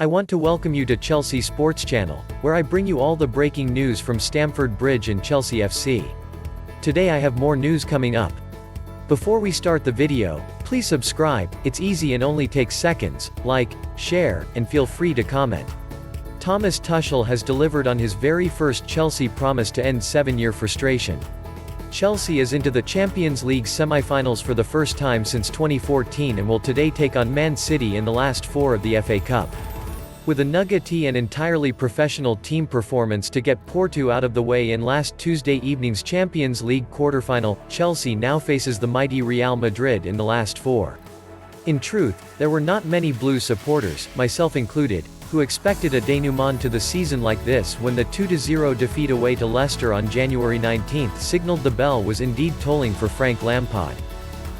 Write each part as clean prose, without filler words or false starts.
I want to welcome you to Chelsea Sports Channel, where I bring you all the breaking news from Stamford Bridge and Chelsea FC. Today I have more news coming up. Before we start the video, please subscribe, it's easy and only takes seconds, like, share, and feel free to comment. Thomas Tuchel has delivered on his very first Chelsea promise to end 7-year frustration. Chelsea is into the Champions League semi-finals for the first time since 2014 and will today take on Man City in the last 4 of the FA Cup. With a nuggety and entirely professional team performance to get Porto out of the way in last Tuesday evening's Champions League quarter-final, Chelsea now faces the mighty Real Madrid in the last 4. In truth, there were not many Blue supporters, myself included, who expected a denouement to the season like this when the 2-0 defeat away to Leicester on January 19 signaled the bell was indeed tolling for Frank Lampard.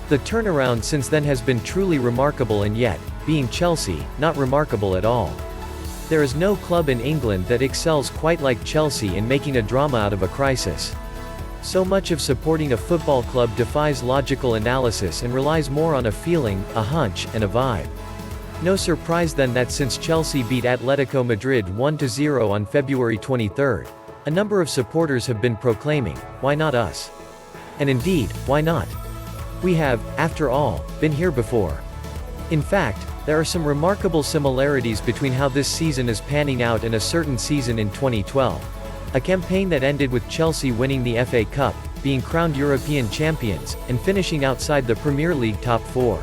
The turnaround since then has been truly remarkable and yet, being Chelsea, not remarkable at all. There is no club in England that excels quite like Chelsea in making a drama out of a crisis. So much of supporting a football club defies logical analysis and relies more on a feeling, a hunch, and a vibe. No surprise then that since Chelsea beat Atletico Madrid 1-0 on February 23, a number of supporters have been proclaiming, "Why not us?" And indeed, why not? We have, after all, been here before. In fact, there are some remarkable similarities between how this season is panning out and a certain season in 2012. A campaign that ended with Chelsea winning the FA Cup, being crowned European champions, and finishing outside the Premier League top 4.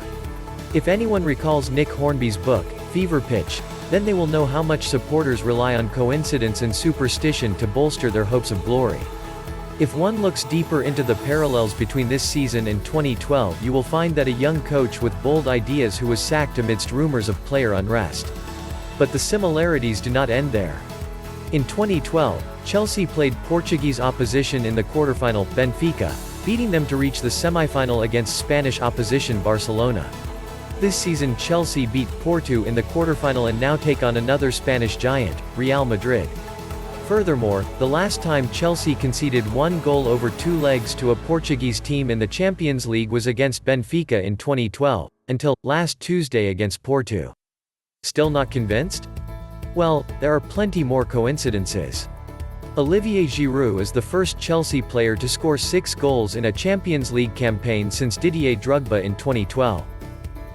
If anyone recalls Nick Hornby's book, Fever Pitch, then they will know how much supporters rely on coincidence and superstition to bolster their hopes of glory. If one looks deeper into the parallels between this season and 2012, you will find that a young coach with bold ideas who was sacked amidst rumors of player unrest. But the similarities do not end there. In 2012, Chelsea played Portuguese opposition in the quarterfinal, Benfica, beating them to reach the semi-final against Spanish opposition Barcelona. This season Chelsea beat Porto in the quarterfinal and now take on another Spanish giant, Real Madrid. Furthermore, the last time Chelsea conceded 1 goal over 2 legs to a Portuguese team in the Champions League was against Benfica in 2012, until last Tuesday against Porto. Still not convinced? Well, there are plenty more coincidences. Olivier Giroud is the first Chelsea player to score 6 goals in a Champions League campaign since Didier Drogba in 2012.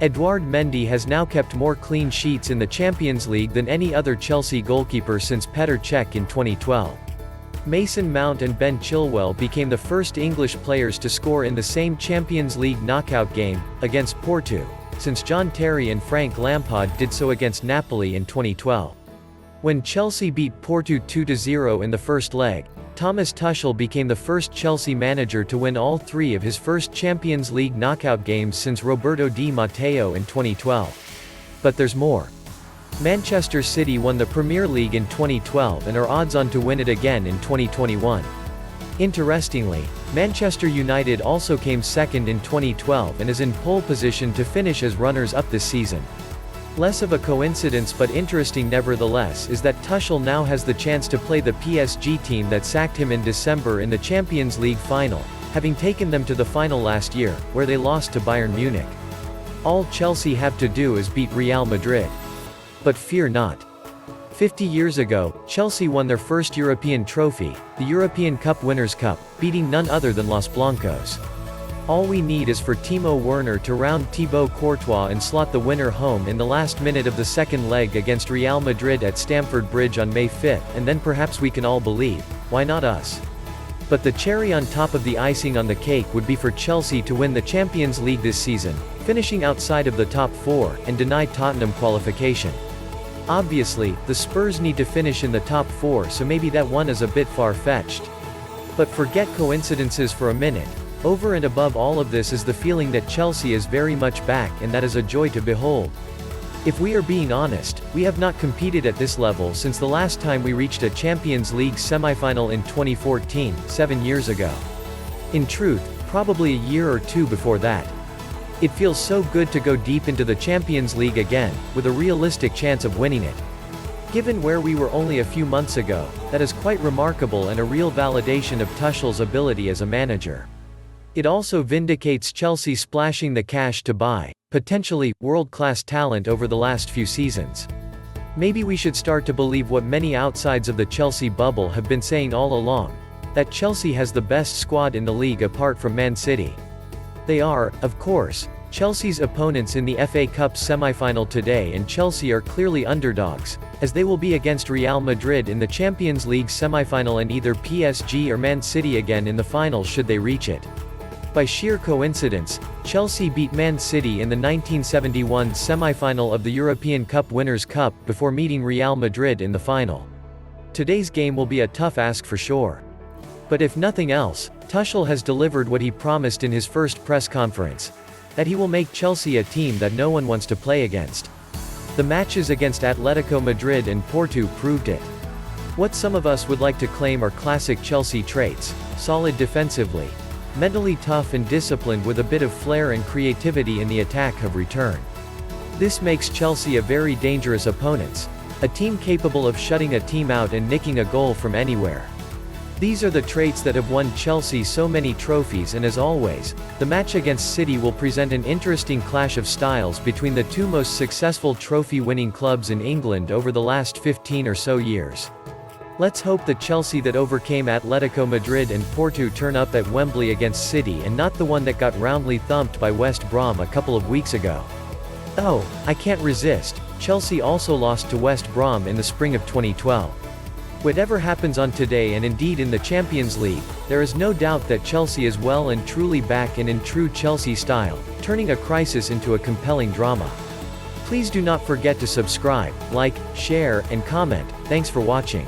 Edouard Mendy has now kept more clean sheets in the Champions League than any other Chelsea goalkeeper since Petr Cech in 2012. Mason Mount and Ben Chilwell became the first English players to score in the same Champions League knockout game, against Porto, since John Terry and Frank Lampard did so against Napoli in 2012. When Chelsea beat Porto 2-0 in the first leg, Thomas Tuchel became the first Chelsea manager to win all 3 of his first Champions League knockout games since Roberto Di Matteo in 2012. But there's more. Manchester City won the Premier League in 2012 and are odds-on to win it again in 2021. Interestingly, Manchester United also came second in 2012 and is in pole position to finish as runners-up this season. Less of a coincidence but interesting nevertheless is that Tuchel now has the chance to play the PSG team that sacked him in December in the Champions League final, having taken them to the final last year, where they lost to Bayern Munich. All Chelsea have to do is beat Real Madrid. But fear not. 50 years ago, Chelsea won their first European trophy, the European Cup Winners' Cup, beating none other than Los Blancos. All we need is for Timo Werner to round Thibaut Courtois and slot the winner home in the last minute of the second leg against Real Madrid at Stamford Bridge on May 5, and then perhaps we can all believe, why not us? But the cherry on top of the icing on the cake would be for Chelsea to win the Champions League this season, finishing outside of the top 4, and deny Tottenham qualification. Obviously, the Spurs need to finish in the top 4, so maybe that one is a bit far-fetched. But forget coincidences for a minute. Over and above all of this is the feeling that Chelsea is very much back, and that is a joy to behold. If we are being honest, we have not competed at this level since the last time we reached a Champions League semi-final in 2014, 7 years ago. In truth, probably a year or 2 before that. It feels so good to go deep into the Champions League again, with a realistic chance of winning it. Given where we were only a few months ago, that is quite remarkable and a real validation of Tuchel's ability as a manager. It also vindicates Chelsea splashing the cash to buy, potentially, world-class talent over the last few seasons. Maybe we should start to believe what many outsides of the Chelsea bubble have been saying all along, that Chelsea has the best squad in the league apart from Man City. They are, of course, Chelsea's opponents in the FA Cup semi-final today, and Chelsea are clearly underdogs, as they will be against Real Madrid in the Champions League semi-final and either PSG or Man City again in the final should they reach it. By sheer coincidence, Chelsea beat Man City in the 1971 semi-final of the European Cup Winners' Cup before meeting Real Madrid in the final. Today's game will be a tough ask for sure. But if nothing else, Tuchel has delivered what he promised in his first press conference, that he will make Chelsea a team that no one wants to play against. The matches against Atletico Madrid and Porto proved it. What some of us would like to claim are classic Chelsea traits: solid defensively, mentally tough and disciplined with a bit of flair and creativity in the attack have returned. This makes Chelsea a very dangerous opponent, a team capable of shutting a team out and nicking a goal from anywhere. These are the traits that have won Chelsea so many trophies, and as always, the match against City will present an interesting clash of styles between the two most successful trophy-winning clubs in England over the last 15 or so years. Let's hope the Chelsea that overcame Atletico Madrid and Porto turn up at Wembley against City and not the one that got roundly thumped by West Brom a couple of weeks ago. Oh, I can't resist, Chelsea also lost to West Brom in the spring of 2012. Whatever happens on today and indeed in the Champions League, there is no doubt that Chelsea is well and truly back and in true Chelsea style, turning a crisis into a compelling drama. Please do not forget to subscribe, like, share, and comment. Thanks for watching.